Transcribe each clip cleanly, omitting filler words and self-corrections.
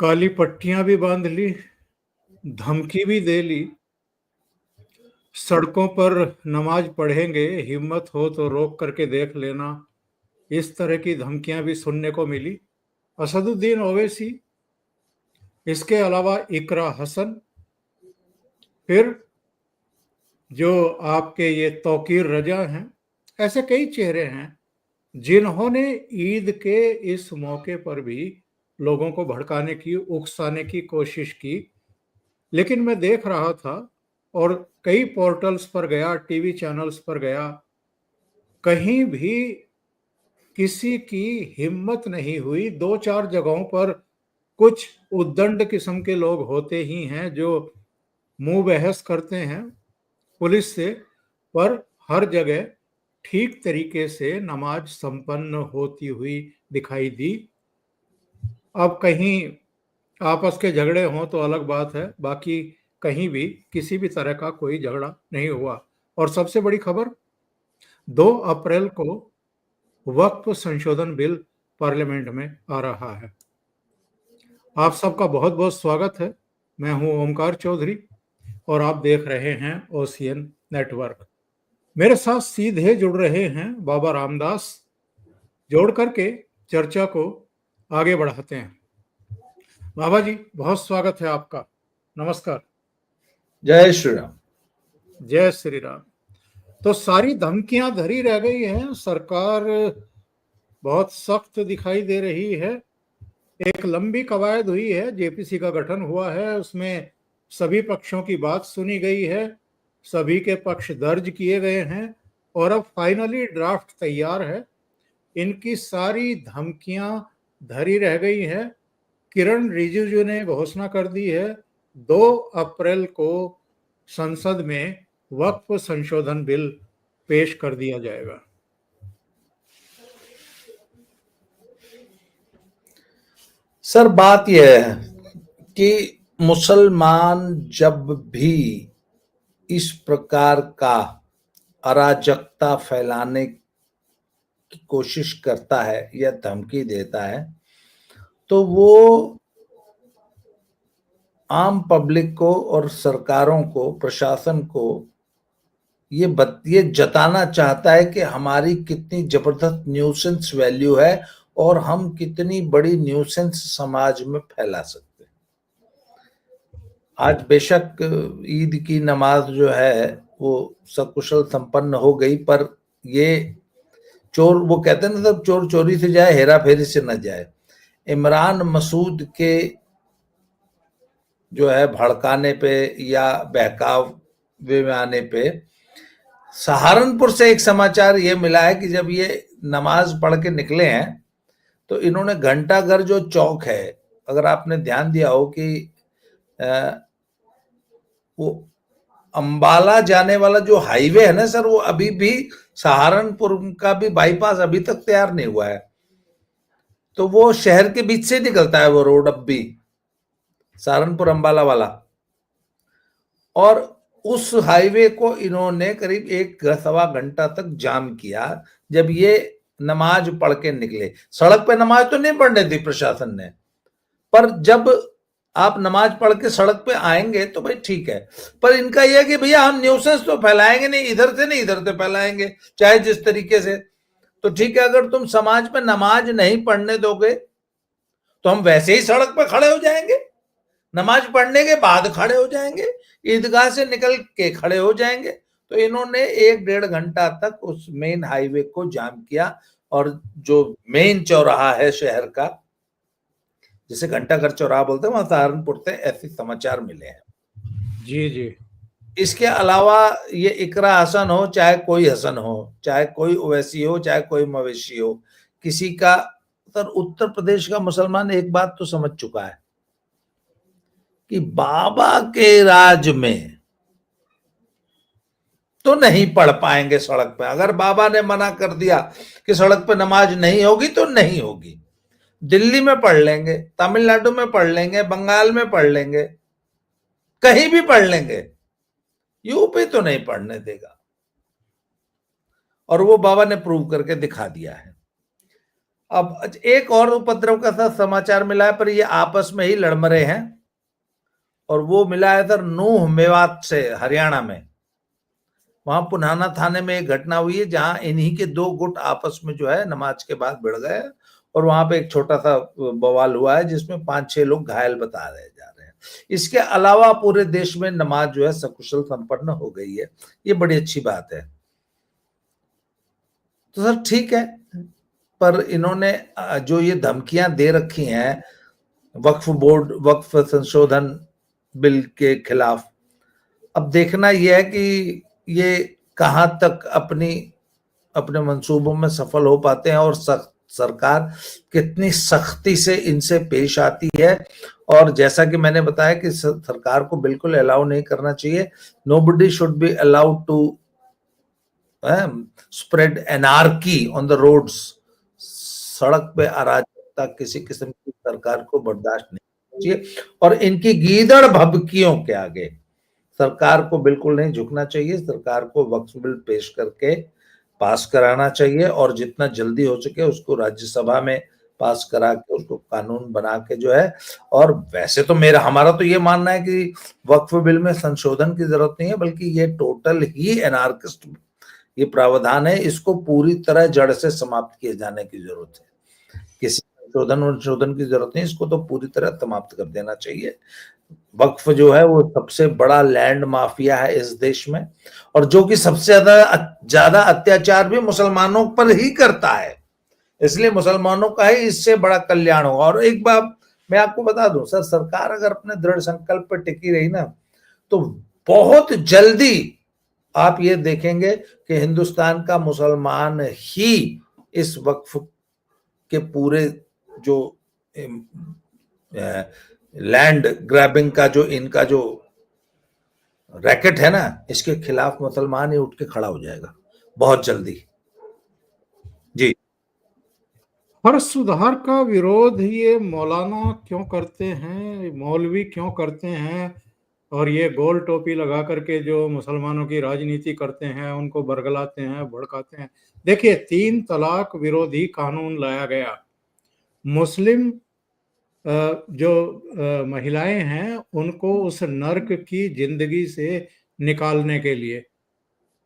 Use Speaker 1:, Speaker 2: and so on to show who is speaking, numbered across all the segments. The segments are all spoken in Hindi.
Speaker 1: काली पट्टियां भी बांध ली, धमकी भी दे ली। सड़कों पर नमाज पढ़ेंगे, हिम्मत हो तो रोक करके देख लेना। इस तरह की धमकियां भी सुनने को मिली। असदुद्दीन ओवैसी, इसके अलावा इकरा हसन, फिर जो आपके ये तौकीर रजा हैं, ऐसे कई चेहरे हैं जिन्होंने ईद के इस मौके पर भी लोगों को भड़काने की, उकसाने की कोशिश की। लेकिन मैं देख रहा था और कई पोर्टल्स पर गया, टीवी चैनल्स पर गया, कहीं भी किसी की हिम्मत नहीं हुई। दो चार जगहों पर कुछ उद्दंड किस्म के लोग होते ही हैं जो मुंह बहस करते हैं पुलिस से, पर हर जगह ठीक तरीके से नमाज संपन्न होती हुई दिखाई दी। अब कहीं आपस के झगड़े हों तो अलग बात है, बाकी कहीं भी किसी भी तरह का कोई झगड़ा नहीं हुआ। और सबसे बड़ी खबर, 2 अप्रैल को वक्फ संशोधन बिल पार्लियामेंट में आ रहा है। आप सबका बहुत बहुत स्वागत है। मैं हूं ओमकार चौधरी और आप देख रहे हैं ओशियन नेटवर्क। मेरे साथ सीधे जुड़ रहे हैं बाबा रामदास। जोड़ करके चर्चा को आगे बढ़ाते हैं। बाबा जी, बहुत स्वागत है आपका। नमस्कार।
Speaker 2: जय श्री राम।
Speaker 1: जय श्री राम। तो सारी धमकियां धरी रह गई हैं, सरकार बहुत सख्त दिखाई दे रही है। एक लंबी कवायद हुई है, जेपीसी का गठन हुआ है, उसमें सभी पक्षों की बात सुनी गई है, सभी के पक्ष दर्ज किए गए हैं और अब फाइनली ड्राफ्ट तैयार है। इनकी सारी धमकियां धरी रह गई हैं। किरण रिजिजू ने घोषणा कर दी है 2 अप्रैल को संसद में वक्फ संशोधन बिल पेश कर दिया जाएगा।
Speaker 2: सर, बात यह है कि मुसलमान जब भी इस प्रकार का अराजकता फैलाने की कोशिश करता है या धमकी देता है तो वो आम पब्लिक को और सरकारों को, प्रशासन को ये जताना चाहता है कि हमारी कितनी जबरदस्त न्यूसेंस वैल्यू है और हम कितनी बड़ी न्यूसेंस समाज में फैला सकते हैं। आज बेशक ईद की नमाज जो है वो सकुशल संपन्न हो गई, पर ये चोर, वो कहते हैं ना, सब चोर चोरी से जाए, हेरा फेरी से न जाए। इमरान मसूद के जो है भड़काने पे या बहकावे में आने पे सहारनपुर से एक समाचार ये मिला है कि जब ये नमाज पढ़ के निकले हैं तो इन्होंने घंटाघर जो चौक है, अगर आपने ध्यान दिया हो कि वो अंबाला जाने वाला जो हाईवे है ना सर, वो अभी भी सहारनपुर का भी बाईपास अभी तक तैयार नहीं हुआ है। तो वो शहर के बीच से निकलता है वो रोड अब भी, सहारनपुर अंबाला वाला। और उस हाईवे को इन्होंने करीब 1-1.25 घंटा तक जाम किया जब ये नमाज पढ़ के निकले। सड़क पे नमाज तो नहीं पढ़ने दी प्रशासन ने, पर जब आप नमाज पढ़ के सड़क पे आएंगे तो भाई ठीक है, पर इनका यह है कि भैया हम न्यूसेंस तो फैलाएंगे नहीं, इधर से नहीं इधर से फैलाएंगे, चाहे जिस तरीके से। तो ठीक है, अगर तुम समाज में नमाज नहीं पढ़ने दोगे तो हम वैसे ही सड़क पे खड़े हो जाएंगे, नमाज पढ़ने के बाद खड़े हो जाएंगे, ईदगाह से निकल के खड़े हो जाएंगे। तो इन्होंने 1-1.5 घंटा तक उस मेन हाईवे को जाम किया और जो मेन चौराहा है शहर का, जिसे घंटाघर चौराहा बोलते हैं, वहां सहारनपुर से ऐसे समाचार मिले हैं।
Speaker 1: जी जी।
Speaker 2: इसके अलावा ये इकरा हसन हो, चाहे कोई हसन हो, चाहे कोई ओवैसी हो, चाहे कोई मवेशी हो, किसी का, सर उत्तर प्रदेश का मुसलमान एक बात तो समझ चुका है कि बाबा के राज में तो नहीं पढ़ पाएंगे सड़क पे। अगर बाबा ने मना कर दिया कि सड़क पे नमाज नहीं होगी तो नहीं होगी। दिल्ली में पढ़ लेंगे, तमिलनाडु में पढ़ लेंगे, बंगाल में पढ़ लेंगे, कहीं भी पढ़ लेंगे, यूपी तो नहीं पढ़ने देगा। और वो बाबा ने प्रूव करके दिखा दिया है। अब एक और उपद्रव का साथ समाचार मिला है, पर ये आपस में ही लड़ मरे हैं, और वो मिला है सर नूह मेवात से, हरियाणा में। वहां पुनाना थाने में एक घटना हुई है जहां इन्हीं के दो गुट आपस में जो है नमाज के बाद भिड़ गए, और वहां पे एक छोटा सा बवाल हुआ है जिसमें 5-6 लोग घायल बता रहे जा रहे हैं। इसके अलावा पूरे देश में नमाज जो है सकुशल संपन्न हो गई है, ये बड़ी अच्छी बात है। तो सर ठीक है, पर इन्होंने जो ये धमकियां दे रखी हैं वक्फ बोर्ड, वक्फ संशोधन बिल के खिलाफ, अब देखना यह है कि ये कहां तक अपने मंसूबों में सफल हो पाते हैं, और सरकार कितनी सख्ती से इनसे पेश आती है। और जैसा कि मैंने बताया कि सरकार को बिल्कुल अलाउ नहीं करना चाहिए, nobody should be allowed to spread anarchy on the roads. सड़क पे अराजकता किसी किस्म की सरकार को बर्दाश्त नहीं चाहिए, और इनकी गीदड़ भभकियों के आगे सरकार को बिल्कुल नहीं झुकना चाहिए। सरकार को वक्फ बिल पेश करके पास कराना चाहिए, और जितना जल्दी हो सके उसको राज्यसभा में पास करा के उसको कानून बना के जो है। और वैसे तो हमारा तो ये मानना है कि वक्फ बिल में संशोधन की जरूरत नहीं है, बल्कि ये टोटल ही एनार्किस्ट ये प्रावधान है, इसको पूरी तरह जड़ से समाप्त किए जाने की जरूरत है। किसी संशोधन की जरूरत नहीं, इसको तो पूरी तरह समाप्त कर देना चाहिए। वक्फ जो है वो सबसे बड़ा लैंड माफिया है इस देश में, और जो कि सबसे ज्यादा अत्याचार भी मुसलमानों पर ही करता है, इसलिए मुसलमानों का ही इससे बड़ा कल्याण होगा। और एक बात मैं आपको बता दूं सर, सरकार अगर अपने दृढ़ संकल्प पर टिकी रही ना, तो बहुत जल्दी आप ये देखेंगे कि हिंदुस्तान का मुसलमान ही इस वक्फ के पूरे जो लैंड ग्रैबिंग का जो इनका जो रैकेट है ना, इसके खिलाफ मुसलमान ही उठ के खड़ा हो जाएगा बहुत जल्दी। जी।
Speaker 1: हर सुधार का विरोध ये मौलाना क्यों करते हैं, मौलवी क्यों करते हैं, और ये गोल टोपी लगा करके जो मुसलमानों की राजनीति करते हैं उनको बरगलाते हैं, भड़काते हैं। देखिए, 3 तलाक विरोधी कानून लाया गया। मुस्लिम जो महिलाएं हैं उनको उस नर्क की जिंदगी से निकालने के लिए।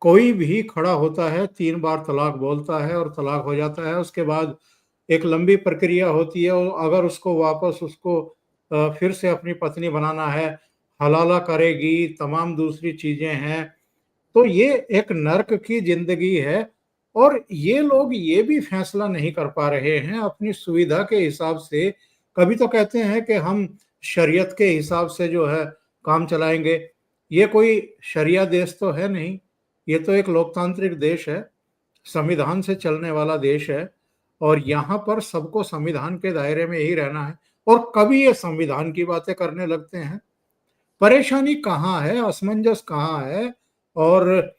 Speaker 1: कोई भी खड़ा होता है, 3 बार तलाक बोलता है और तलाक हो जाता है। उसके बाद एक लंबी प्रक्रिया होती है, और अगर उसको वापस उसको फिर से अपनी पत्नी बनाना है, हलाला करेगी, तमाम दूसरी चीजें हैं। तो ये एक नर्क की जिंदगी है, और ये लोग ये भी फैसला नहीं कर पा रहे हैं अपनी सुविधा के हिसाब से। कभी तो कहते हैं कि हम शरीयत के हिसाब से जो है काम चलाएंगे। ये कोई शरिया देश तो है नहीं, ये तो एक लोकतांत्रिक देश है, संविधान से चलने वाला देश है, और यहाँ पर सबको संविधान के दायरे में ही रहना है। और कभी ये संविधान की बातें करने लगते हैं। परेशानी कहाँ है, असमंजस कहाँ है। और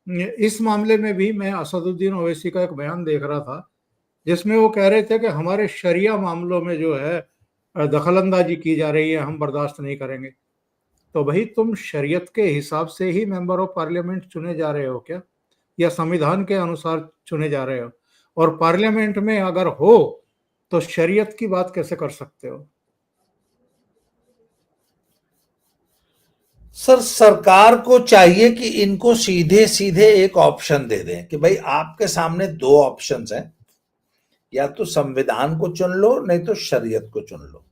Speaker 1: इस मामले में भी मैं असदुद्दीन ओवैसी का एक बयान देख रहा था, जिसमें वो कह रहे थे कि हमारे शरिया मामलों में जो है दखलंदाजी की जा रही है, हम बर्दाश्त नहीं करेंगे। तो भाई, तुम शरीयत के हिसाब से ही मेंबर ऑफ पार्लियामेंट चुने जा रहे हो क्या, या संविधान के अनुसार चुने जा रहे हो? और पार्लियामेंट में अगर हो तो शरीयत की बात कैसे कर सकते हो?
Speaker 2: सर, सरकार को चाहिए कि इनको सीधे सीधे एक ऑप्शन दे दें कि भाई आपके सामने 2 ऑप्शंस हैं, या तो संविधान को चुन लो, नहीं तो शरीयत को चुन लो।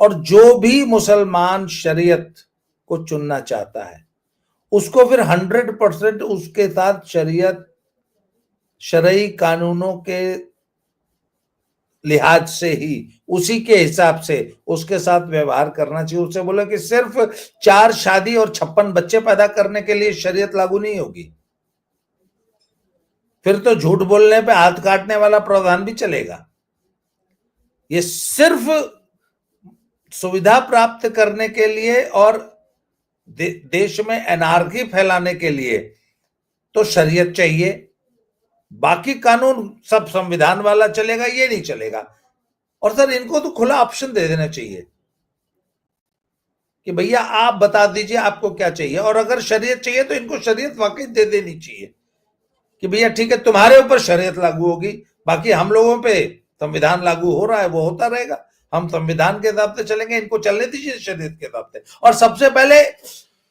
Speaker 2: और जो भी मुसलमान शरीयत को चुनना चाहता है उसको फिर 100% उसके साथ शरीयत, शरई कानूनों के लिहाज से ही, उसी के हिसाब से उसके साथ व्यवहार करना चाहिए। उससे बोला कि सिर्फ 4 शादी और 56 बच्चे पैदा करने के लिए शरीयत लागू नहीं होगी, फिर तो झूठ बोलने पे हाथ काटने वाला प्रावधान भी चलेगा। ये सिर्फ सुविधा प्राप्त करने के लिए और देश में एनार्की फैलाने के लिए तो शरीयत चाहिए, बाकी कानून सब संविधान वाला चलेगा, ये नहीं चलेगा। और सर, इनको तो खुला ऑप्शन दे देना चाहिए कि भैया आप बता दीजिए आपको क्या चाहिए, और अगर शरीयत चाहिए तो इनको शरीयत वाकई दे देनी चाहिए कि भैया ठीक है, तुम्हारे ऊपर शरीयत लागू होगी, बाकी हम लोगों पे संविधान लागू हो रहा है वो होता रहेगा, हम संविधान के हिसाब से चलेंगे, इनको चलने दीजिए शरीयत के हिसाब से। और सबसे पहले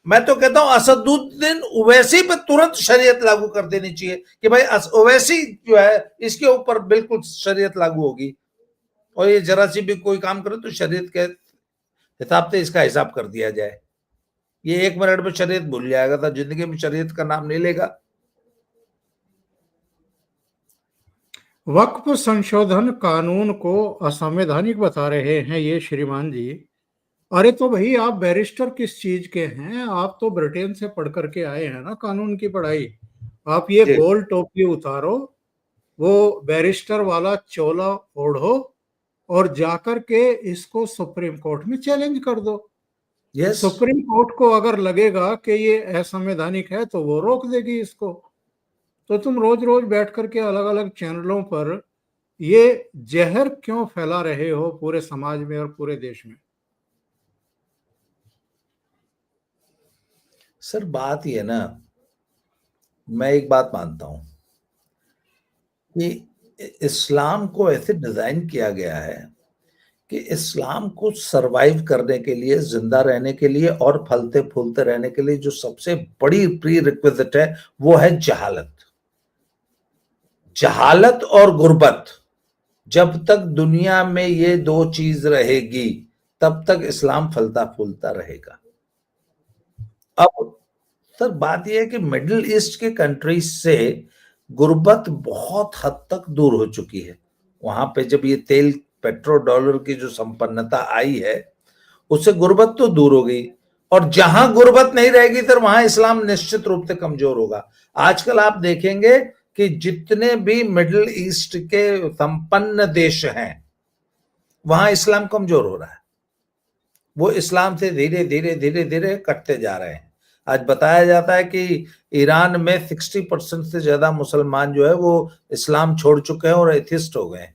Speaker 2: मैं तो कहता हूं असदुद्दीन ओवैसी पर तुरंत शरीयत लागू कर देनी चाहिए कि भाई ओवैसी जो है इसके ऊपर बिल्कुल शरीयत लागू होगी, और ये जरा सी भी कोई काम करे तो शरीयत के हिसाब से इसका हिसाब कर दिया जाए। ये 1 मिनट में शरीयत भूल जाएगा तो जिंदगी में शरीयत का नाम नहीं लेगा।
Speaker 1: वक्फ संशोधन कानून को असंवैधानिक बता रहे हैं ये श्रीमान जी। अरे तो भाई आप बैरिस्टर किस चीज के हैं? आप तो ब्रिटेन से पढ़ करके आए हैं ना कानून की पढ़ाई। आप ये गोल टोपी उतारो, वो बैरिस्टर वाला चोला ओढ़ो और जाकर के इसको सुप्रीम कोर्ट में चैलेंज कर दो।
Speaker 2: यस,
Speaker 1: सुप्रीम कोर्ट को अगर लगेगा कि ये असंवैधानिक है तो वो रोक देगी इसको। तो तुम रोज रोज बैठ करके अलग अलग चैनलों पर ये जहर क्यों फैला रहे हो पूरे समाज में और पूरे देश में?
Speaker 2: सर बात ये ना, मैं एक बात मानता हूं कि इस्लाम को ऐसे डिजाइन किया गया है कि इस्लाम को सरवाइव करने के लिए, जिंदा रहने के लिए और फलते फूलते रहने के लिए जो सबसे बड़ी प्री रिक्विजिट है वो है जहालत। जहालत और गुर्बत, जब तक दुनिया में ये 2 चीज रहेगी तब तक इस्लाम फलता फूलता रहेगा। अब सर बात यह है कि मिडिल ईस्ट के कंट्रीज से गुर्बत बहुत हद तक दूर हो चुकी है। वहां पे जब ये तेल, पेट्रो डॉलर की जो संपन्नता आई है उससे गुर्बत तो दूर हो गई, और जहां गुर्बत नहीं रहेगी फिर वहां इस्लाम निश्चित रूप से कमजोर होगा। आजकल आप देखेंगे कि जितने भी मिडिल ईस्ट के संपन्न देश हैं वहां इस्लाम कमजोर हो रहा है, वो इस्लाम से धीरे धीरे धीरे धीरे कटते जा रहे हैं। आज बताया जाता है कि ईरान में 60% से ज्यादा मुसलमान जो है वो इस्लाम छोड़ चुके हैं और एथिस्ट हो गए हैं।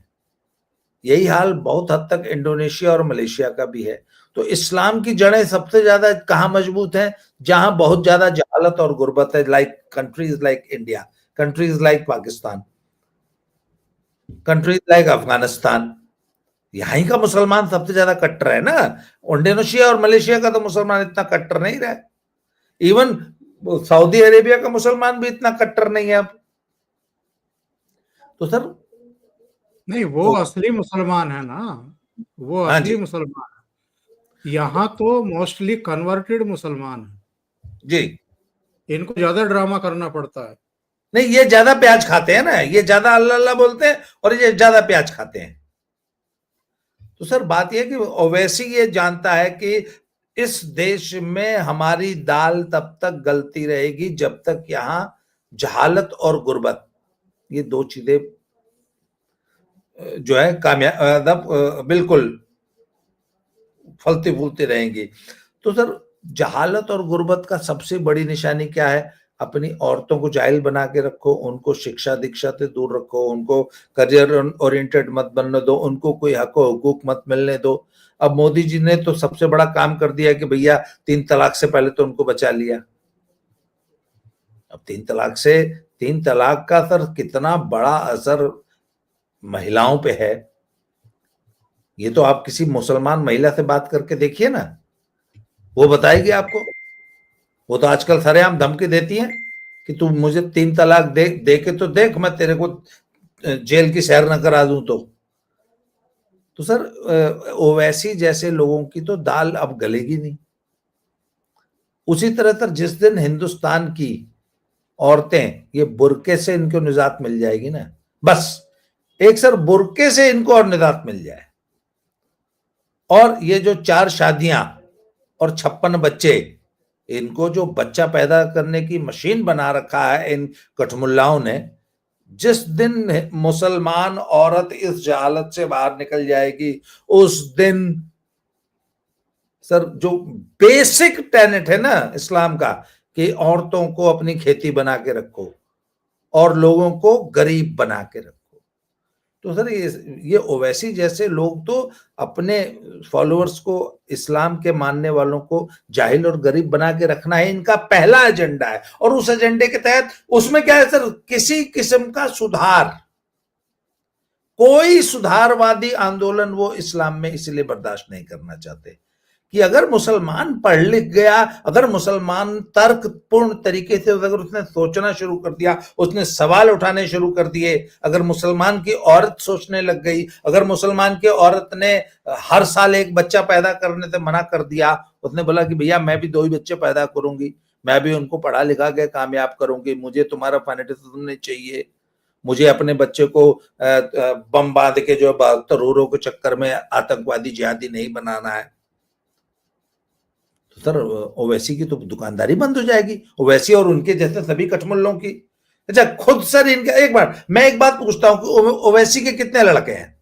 Speaker 2: यही हाल बहुत हद तक इंडोनेशिया और मलेशिया का भी है। तो इस्लाम की जड़ें सबसे ज्यादा कहां मजबूत हैं? जहां बहुत ज्यादा जहालत और गुर्बत है, like countries like India, countries like Pakistan, countries like Afghanistan. यहीं का मुसलमान सबसे ज्यादा कट्टर है ना। इंडोनेशिया और मलेशिया का तो मुसलमान इतना कट्टर नहीं रहा। इवन सऊदी अरेबिया का मुसलमान भी इतना कट्टर नहीं है अब। तो सर
Speaker 1: नहीं, वो असली मुसलमान है ना, वो
Speaker 2: हाँ
Speaker 1: असली
Speaker 2: जी
Speaker 1: मुसलमान है। यहाँ तो मोस्टली कन्वर्टेड मुसलमान है,
Speaker 2: जी,
Speaker 1: इनको ज्यादा ड्रामा करना पड़ता है।
Speaker 2: नहीं ये ज्यादा प्याज खाते हैं ना, ये ज्यादा अल्लाह अल्लाह बोलते हैं और ये ज्यादा प्याज खाते हैं। तो सर बात यह कि ओवैसी ये जानता है कि इस देश में हमारी दाल तब तक गलती रहेगी जब तक यहां जहालत और गुर्बत, ये 2 चीजें जो है कामयाब बिल्कुल फलती फूलती रहेंगी। तो सर जहालत और गुर्बत का सबसे बड़ी निशानी क्या है? अपनी औरतों को जाहिल बना के रखो, उनको शिक्षा दीक्षा से दूर रखो, उनको करियर ओरिएंटेड मत बनने दो, उनको कोई हक हुकूक मत मिलने दो। अब मोदी जी ने तो सबसे बड़ा काम कर दिया कि भैया 3 तलाक से पहले तो उनको बचा लिया। अब 3 तलाक का सर कितना बड़ा असर महिलाओं पे है, ये तो आप किसी मुसलमान महिला से बात करके देखिए ना, वो बताएगी आपको। वो तो आजकल सरेआम धमकी देती है कि तू मुझे 3 तलाक दे के तो देख, मैं तेरे को जेल की सैर न करा दूं। तो सर ओवैसी जैसे लोगों की तो दाल अब गलेगी नहीं। उसी तरह सर जिस दिन हिंदुस्तान की औरतें ये बुरके से इनको निजात मिल जाएगी ना, बस एक सर बुरके से इनको और निजात मिल जाए, और ये जो 4 शादियां और 56 बच्चे, इनको जो बच्चा पैदा करने की मशीन बना रखा है इन कठमुल्लाओं ने, जिस दिन मुसलमान औरत इस जहालत से बाहर निकल जाएगी उस दिन सर जो बेसिक टेनेट है ना इस्लाम का कि औरतों को अपनी खेती बना के रखो और लोगों को गरीब बना के रखो, तो सर ये ओवैसी जैसे लोग तो अपने फॉलोअर्स को, इस्लाम के मानने वालों को जाहिल और गरीब बना के रखना है इनका पहला एजेंडा है। और उस एजेंडे के तहत उसमें क्या है सर, किसी किस्म का सुधार, कोई सुधारवादी आंदोलन वो इस्लाम में इसलिए बर्दाश्त नहीं करना चाहते कि अगर मुसलमान पढ़ लिख गया, अगर मुसलमान तर्कपूर्ण तरीके से अगर उसने सोचना शुरू कर दिया, उसने सवाल उठाने शुरू कर दिए, अगर मुसलमान की औरत सोचने लग गई, अगर मुसलमान की औरत ने हर साल एक बच्चा पैदा करने से मना कर दिया, उसने बोला कि भैया मैं भी 2 ही बच्चे पैदा करूंगी, मैं भी उनको पढ़ा लिखा के कामयाब करूंगी, मुझे तुम्हारा फाइनेटिज्म नहीं चाहिए, मुझे अपने बच्चे को बम बांध के जो तरूरों के चक्कर में आतंकवादी जिहादी नहीं बनाना है, तो सर ओवैसी की तो दुकानदारी बंद हो जाएगी, ओवैसी और उनके जैसे सभी कठमुल्लों की। अच्छा खुद सर इनका मैं एक बात पूछता हूं कि ओवैसी के कितने लड़के हैं?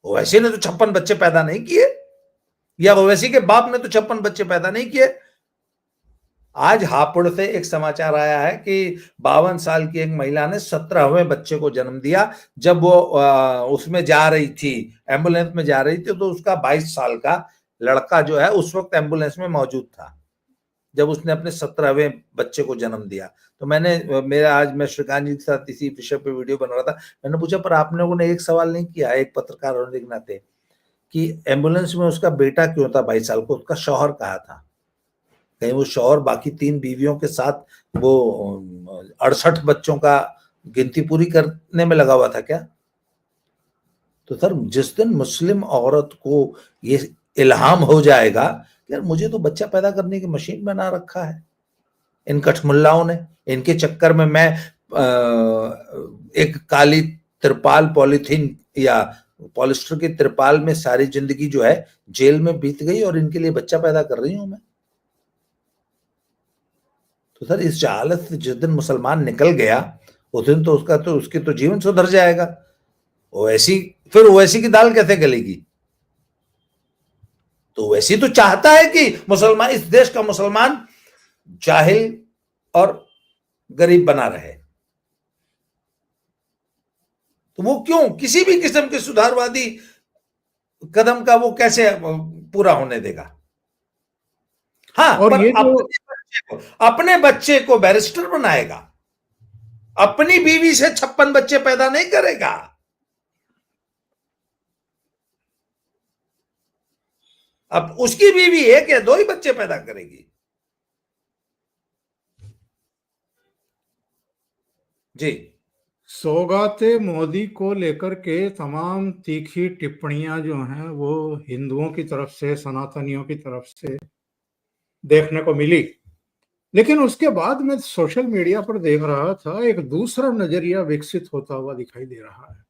Speaker 2: ओवैसी ने तो 56 बच्चे पैदा नहीं किए, या ओवैसी के बाप ने तो 56 बच्चे पैदा नहीं किए। आज हापुड़ से एक समाचार आया है कि 52 साल की एक महिला ने 17वें बच्चे को जन्म दिया। जब वो उसमें जा रही थी, एम्बुलेंस में जा रही थी, तो उसका 22 साल का लड़का जो है उस वक्त एम्बुलेंस में मौजूद था जब उसने अपने 17वें बच्चे को जन्म दिया। तो आज मैं श्रीकांत जी के साथ इसी विषय पे वीडियो बना रहा था, मैंने पूछा पर आप लोगों ने एक सवाल नहीं किया, एक पत्रकार होने के नाते, कि एम्बुलेंस में उसका बेटा क्यों था 22 साल को, उसका शौहर कहाँ था? कहीं वो शौहर बाकी 3 बीवियों के साथ वो 68 बच्चों का गिनती पूरी करने में लगा हुआ था क्या? तो सर जिस दिन मुस्लिम औरत को ये इल्हाम हो जाएगा यार मुझे तो बच्चा पैदा करने की मशीन बना रखा है इन कठमुल्लाओं ने, इनके चक्कर में मैं एक काली तिरपाल पॉलिथीन या पॉलिस्टर की तिरपाल में सारी जिंदगी जो है जेल में बीत गई और इनके लिए बच्चा पैदा कर रही हूं मैं। तो सर इस जहालत से जिस दिन मुसलमान निकल गया उस दिन तो उसकी तो जीवन सुधर जाएगा। फिर ओवैसी की दाल कैसे गलेगी? तो ओवैसी तो चाहता है कि मुसलमान, इस देश का मुसलमान जाहिल और गरीब बना रहे, तो वो क्यों किसी भी किस्म के सुधारवादी कदम का वो कैसे पूरा होने देगा? हाँ,
Speaker 1: और
Speaker 2: पर
Speaker 1: ये जो
Speaker 2: अपने बच्चे को बैरिस्टर बनाएगा, अपनी बीवी से 56 बच्चे पैदा नहीं करेगा। अब उसकी बीवी 1 या 2 ही बच्चे पैदा करेगी। जी,
Speaker 1: सौगाते मोदी को लेकर के तमाम तीखी टिप्पणियां जो हैं वो हिंदुओं की तरफ से, सनातनियों की तरफ से देखने को मिली, लेकिन उसके बाद मैं सोशल मीडिया पर देख रहा था, एक दूसरा नजरिया विकसित होता हुआ दिखाई दे रहा है।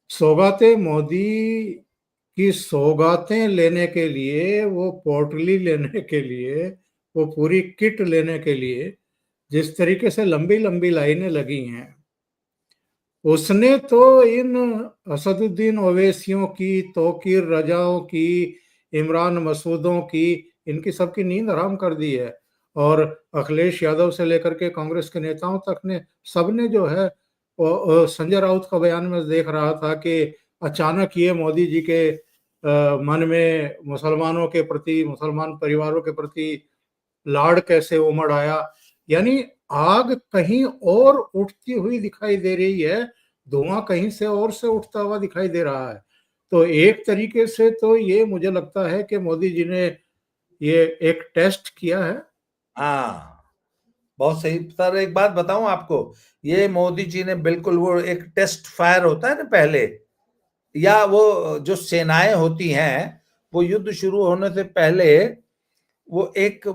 Speaker 1: सौगाते मोदी की सौगातें लेने के लिए, वो पोटली लेने के लिए, वो पूरी किट लेने के लिए जिस तरीके से लंबी लंबी लाइनें लगी हैं, उसने तो इन असदुद्दीन ओवैसियों की, तौकीर रजाओं की, इमरान मसूदों की, इनकी सबकी नींद हराम कर दी है। और अखिलेश यादव से लेकर के कांग्रेस के नेताओं तक ने, सबने जो है, संजय राउत का बयान में देख रहा था कि अचानक ये मोदी जी के मन में मुसलमानों के प्रति, मुसलमान परिवारों के प्रति लाड़ कैसे उमड़ आया। यानी आग कहीं और उठती हुई दिखाई दे रही है, धुआं कहीं से और से उठता हुआ दिखाई दे रहा है। तो एक तरीके से तो ये मुझे लगता है कि मोदी जी ने ये एक टेस्ट किया है।
Speaker 2: हाँ बहुत सही सर। एक बात बताऊं आपको, ये मोदी जी ने बिल्कुल, वो एक टेस्ट फायर होता है ना पहले, या वो जो सेनाएं होती हैं वो युद्ध शुरू होने से पहले वो एक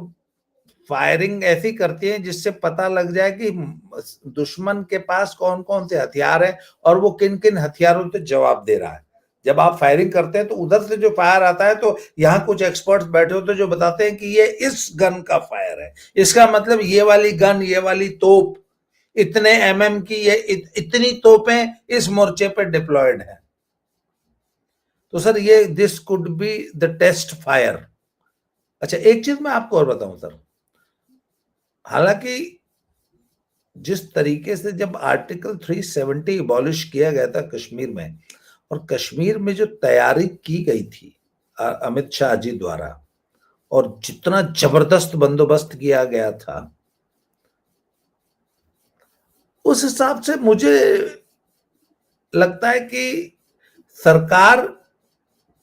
Speaker 2: फायरिंग ऐसी करती है जिससे पता लग जाए कि दुश्मन के पास कौन कौन से हथियार हैं और वो किन किन हथियारों से जवाब दे रहा है। जब आप फायरिंग करते हैं तो उधर से जो फायर आता है तो यहाँ कुछ एक्सपर्ट्स बैठे होते हैं जो बताते हैं कि ये इस गन का फायर है, इसका मतलब ये वाली गन, ये वाली तोप, इतने एमएम की, ये इतनी तोपें इस मोर्चे पर डिप्लॉयड है। तो सर ये this could be the test fire. अच्छा एक चीज मैं आपको और बताऊं सर, हालांकि जिस तरीके से जब आर्टिकल 370 अबॉलिश किया गया था कश्मीर में, और कश्मीर में जो तैयारी की गई थी अमित शाह जी द्वारा, और जितना जबरदस्त बंदोबस्त किया गया था, उस हिसाब से मुझे लगता है कि सरकार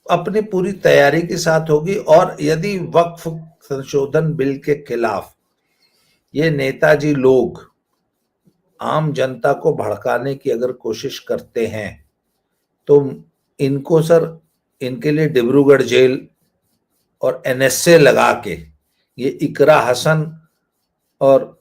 Speaker 2: अपनी पूरी तैयारी के साथ होगी, और यदि वक्फ संशोधन बिल के खिलाफ ये नेताजी लोग आम जनता को भड़काने की अगर कोशिश करते हैं तो इनको सर, इनके लिए डिब्रूगढ़ जेल और एनएसए लगा के ये इकरा हसन और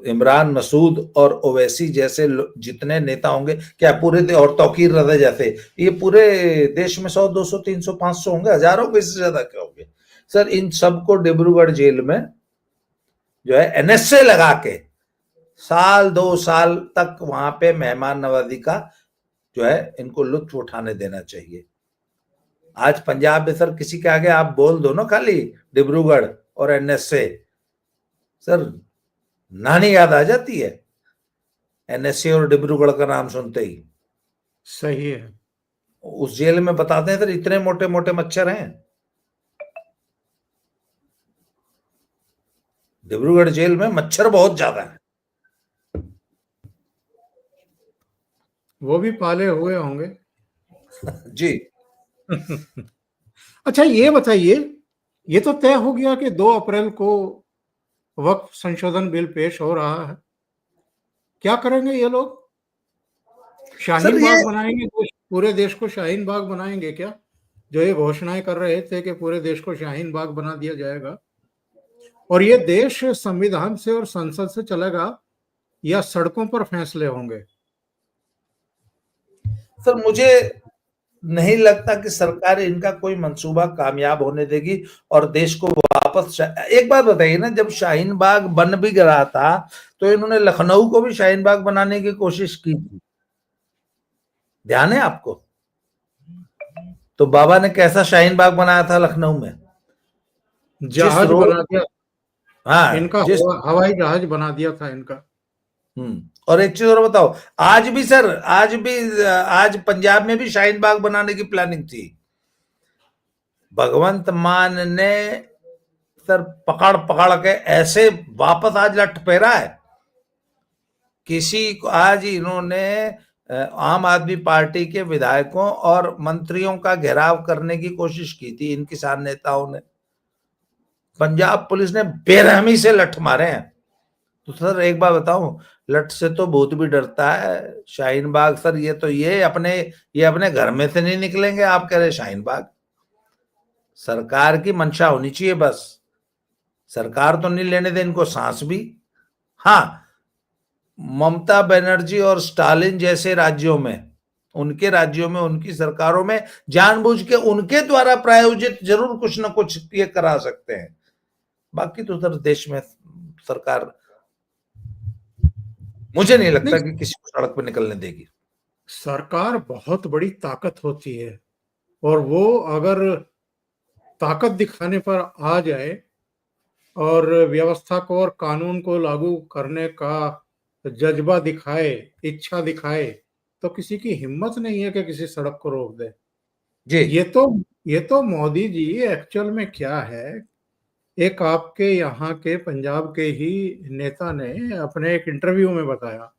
Speaker 2: इमरान मसूद और ओवैसी जैसे जितने नेता होंगे, क्या पूरे और तौकीर रज़ा जैसे, ये पूरे देश में 100 200 300 500 होंगे, हजारों के इससे ज्यादा क्या होंगे सर, इन सबको डिब्रूगढ़ जेल में जो है एनएसए लगा के साल 2 साल तक वहां पे मेहमान नवाजी का जो है इनको लुत्फ उठाने देना चाहिए। आज पंजाब में सर किसी के आगे आप बोल दो ना खाली डिब्रूगढ़ और एनएसए, सर नानी याद आ जाती है एनएसए और डिब्रूगढ़ का नाम सुनते ही।
Speaker 1: सही है।
Speaker 2: उस जेल में बताते हैं सर इतने मोटे मोटे मच्छर हैं, डिब्रूगढ़ जेल में मच्छर बहुत ज्यादा है।
Speaker 1: वो भी पाले हुए होंगे।
Speaker 2: जी।
Speaker 1: अच्छा ये बताइए, ये तो तय हो गया कि 2 अप्रैल को वक्फ संशोधन बिल पेश हो रहा है, क्या करेंगे ये लोग? शाहीन बाग बनाएंगे? पूरे देश को शाहीन बाग बनाएंगे क्या? जो ये घोषणाएं कर रहे थे कि पूरे देश को शाहीन बाग बना दिया जाएगा, और ये देश संविधान से और संसद से चलेगा या सड़कों पर फैसले होंगे?
Speaker 2: सर मुझे नहीं लगता कि सरकार इनका कोई मंसूबा कामयाब होने देगी और देश को वापस। एक बात बताइए ना, जब शाहीन बाग बन भी रहा था तो इन्होंने लखनऊ को भी शाहीन बाग बनाने की कोशिश की थी, ध्यान है आपको? तो बाबा ने कैसा शाहीन बाग बनाया था लखनऊ में?
Speaker 1: जहाज बना दिया।
Speaker 2: हाँ,
Speaker 1: इनका हवाई जहाज बना दिया था इनका।
Speaker 2: और एक चीज और बताओ, आज भी सर, आज पंजाब में भी शाहीन बाग बनाने की प्लानिंग थी। भगवंत मान ने सर पकड़ पकड़ के ऐसे वापस आज लटपेरा है किसी को। आज इन्होंने आम आदमी पार्टी के विधायकों और मंत्रियों का घेराव करने की कोशिश की थी इन किसान नेताओं ने, पंजाब पुलिस ने बेरहमी से लठ मारे हैं। तो सर एक बात बताऊं, लठ से तो भूत भी डरता है। शाहीन बाग सर, ये अपने घर में से नहीं निकलेंगे। आप कह रहे शाहीन बाग, सरकार की मंशा होनी चाहिए बस, सरकार तो नहीं लेने दे इनको सांस भी। हाँ, ममता बनर्जी और स्टालिन जैसे राज्यों में, उनकी सरकारों में जानबूझ के उनके द्वारा प्रायोजित जरूर कुछ ना कुछ ये करा सकते हैं। बाकी तो उधर देश में सरकार मुझे नहीं लगता कि किसी को सड़क पर निकलने देगी।
Speaker 1: सरकार बहुत बड़ी ताकत होती है, और वो अगर ताकत दिखाने पर आ जाए और व्यवस्था को और कानून को लागू करने का जज्बा दिखाए, इच्छा दिखाए, तो किसी की हिम्मत नहीं है कि किसी सड़क को रोक दे।
Speaker 2: जी।
Speaker 1: ये तो मोदी जी एक्चुअल में क्या है, एक आपके यहाँ के पंजाब के ही नेता ने अपने एक इंटरव्यू में बताया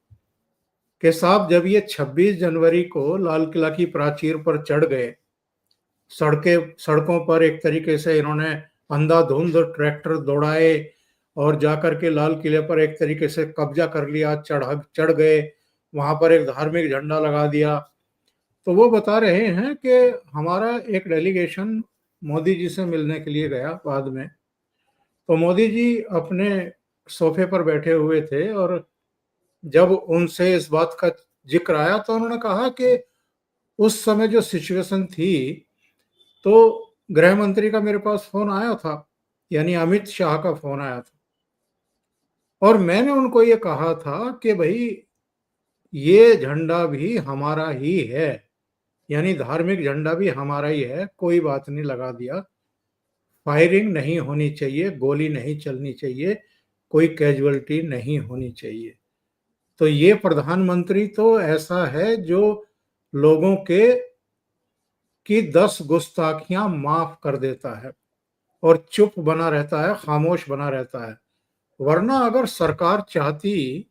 Speaker 1: कि साहब जब ये 26 जनवरी को लाल किला की प्राचीर पर चढ़ गए, सड़कों पर एक तरीके से इन्होंने अंधाधुंध ट्रैक्टर दौड़ाए और जाकर के लाल किले पर एक तरीके से कब्जा कर लिया, चढ़ गए, वहां पर एक धार्मिक झंडा लगा दिया। तो वो बता रहे हैं कि हमारा एक डेलीगेशन मोदी जी से मिलने के लिए गया बाद में, तो मोदी जी अपने सोफे पर बैठे हुए थे, और जब उनसे इस बात का जिक्र आया तो उन्होंने कहा कि उस समय जो सिचुएशन थी, तो गृह मंत्री का मेरे पास फोन आया था, यानी अमित शाह का फोन आया था, और मैंने उनको ये कहा था कि भाई ये झंडा भी हमारा ही है, यानी धार्मिक झंडा भी हमारा ही है, कोई बात नहीं, लगा दिया, फायरिंग नहीं होनी चाहिए, गोली नहीं चलनी चाहिए, कोई कैजुअलिटी नहीं होनी चाहिए। तो ये प्रधानमंत्री तो ऐसा है जो लोगों के की 10 गुस्ताखियां माफ कर देता है और चुप बना रहता है, खामोश बना रहता है। वरना अगर सरकार चाहती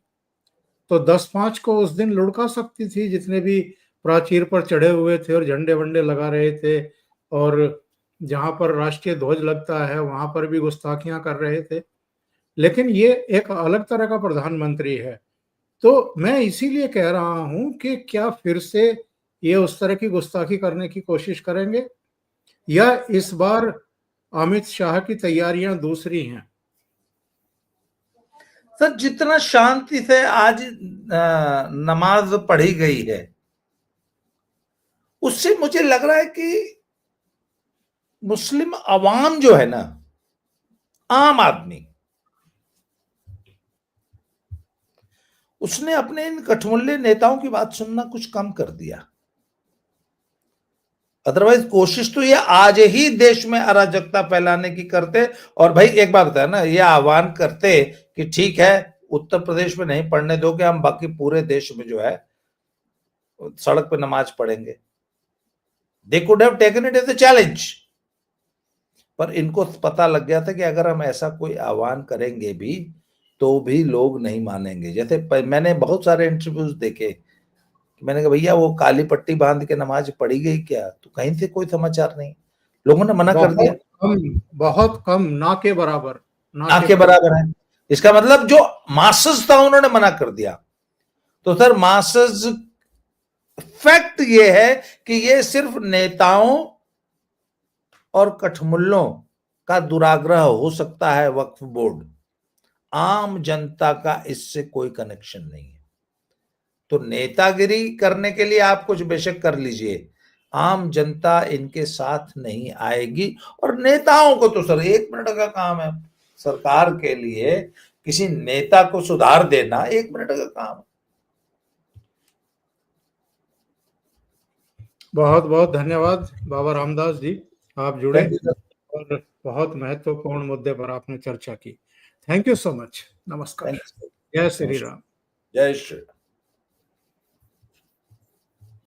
Speaker 1: तो 10-5 को उस दिन लुढ़का सकती थी, जितने भी प्राचीर पर चढ़े हुए थे और झंडे वंडे लगा रहे थे, और जहां पर राष्ट्रीय ध्वज लगता है वहां पर भी गुस्ताखियां कर रहे थे। लेकिन ये एक अलग तरह का प्रधानमंत्री है। तो मैं इसीलिए कह रहा हूं कि क्या फिर से ये उस तरह की गुस्ताखी करने की कोशिश करेंगे, या इस बार अमित शाह की तैयारियां दूसरी हैं?
Speaker 2: सर, जितना शांति से आज नमाज पढ़ी गई है, उससे मुझे लग रहा है कि मुस्लिम अवाम जो है ना, आम आदमी, उसने अपने इन कठमुल्ले नेताओं की बात सुनना कुछ कम कर दिया। अदरवाइज कोशिश तो ये आज ही देश में अराजकता फैलाने की करते। और भाई एक बात है ना, ये आह्वान करते कि ठीक है उत्तर प्रदेश में नहीं पढ़ने दोगे, हम बाकी पूरे देश में जो है सड़क पे नमाज पढ़ेंगे। They could have taken it as a challenge. पर इनको पता लग गया था कि अगर हम ऐसा कोई आह्वान करेंगे भी तो भी लोग नहीं मानेंगे। जैसे मैंने बहुत सारे इंटरव्यूज देखे, मैंने कहा भैया वो काली पट्टी बांध के नमाज पढ़ी गई क्या? तो कहीं से कोई समाचार नहीं, लोगों ने मना कर दिया।
Speaker 1: बहुत कम, ना के बराबर,
Speaker 2: ना के बराबर है। इसका मतलब जो मासेस था उन्होंने मना कर दिया। तो सर मासेस, फैक्ट ये है कि ये सिर्फ नेताओं और कठमुल्लों का दुराग्रह हो सकता है, वक्फ बोर्ड। आम जनता का इससे कोई कनेक्शन नहीं है। तो नेतागिरी करने के लिए आप कुछ बेशक कर लीजिए, आम जनता इनके साथ नहीं आएगी। और नेताओं को तो सर 1 मिनट का काम है, सरकार के लिए किसी नेता को सुधार देना 1 मिनट का काम है।
Speaker 1: बहुत बहुत धन्यवाद बाबा रामदास जी, आप जुड़े और बहुत महत्वपूर्ण मुद्दे पर आपने चर्चा की। Thank you so much. नमस्कार। जय श्री राम।
Speaker 2: जय श्री राम।